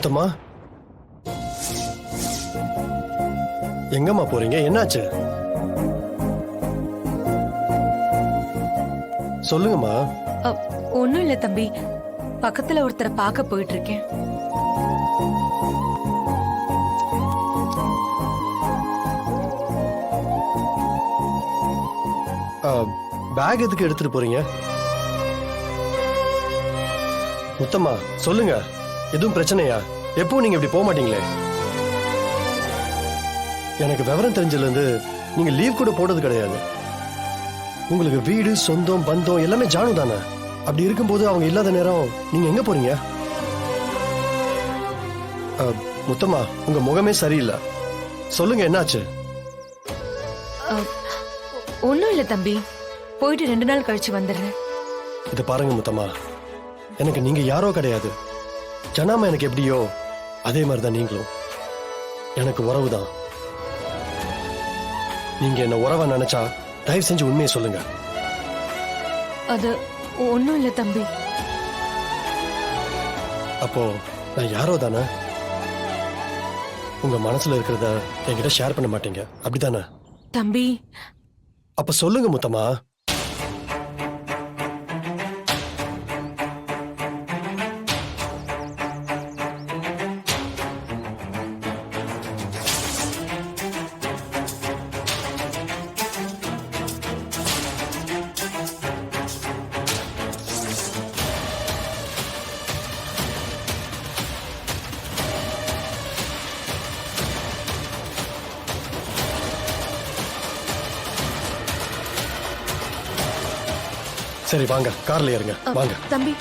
முத்தம்மா, எங்கம்மா போறீங்க? என்னாச்சு? சொல்லுங்கம்மா. ஒண்ணும் இல்ல தம்பி, பக்கத்துல ஒருத்தரை பார்க்க போயிட்டு இருக்கேன். பேக் எதுக்கு எடுத்துட்டு போறீங்க? முத்தம்மா சொல்லுங்க, எதுவும் பிரச்சனையா? எப்பவும் நீங்க இப்படி போக மாட்டீங்களே. எனக்கு விவரம் தெரிஞ்சதுல இருந்து நீங்க லீவ் கூட போடுறது கிடையாது. உங்களுக்கு வீடு, சொந்தம், பந்தம் எல்லாமே ஜானு தானே. அப்படி இருக்கும்போது அவங்க இல்லாத நேரம் நீங்க எங்க போறீங்க? முத்தம்மா, உங்க முகமே சரியில்லை. சொல்லுங்க, என்னாச்சு? ஒண்ணும் இல்ல தம்பி, போயிட்டு 2 நாள் கழிச்சு வந்துடுறேன். இத பாருங்க முத்தம்மா, எனக்கு நீங்க யாரோ கிடையாது. ஜனாமா எனக்கு எப்படியோ அதே மாதிரிதான் நீங்களும். எனக்கு உறவுதான். நீங்க என்ன உறவா நினைச்சா தயவு செஞ்சு உண்மையை சொல்லுங்க. அது ஒண்ணும் இல்ல தம்பி. அப்போ நான் யாரோ தானே? உங்க மனசுல இருக்கிறத என்கிட்ட ஷேர் பண்ண மாட்டீங்க, அப்படித்தானே? தம்பி, அப்ப சொல்லுங்க முத்தம்மா. சரி வாங்க, கார்ல ஏறுங்க. வாங்க தம்பி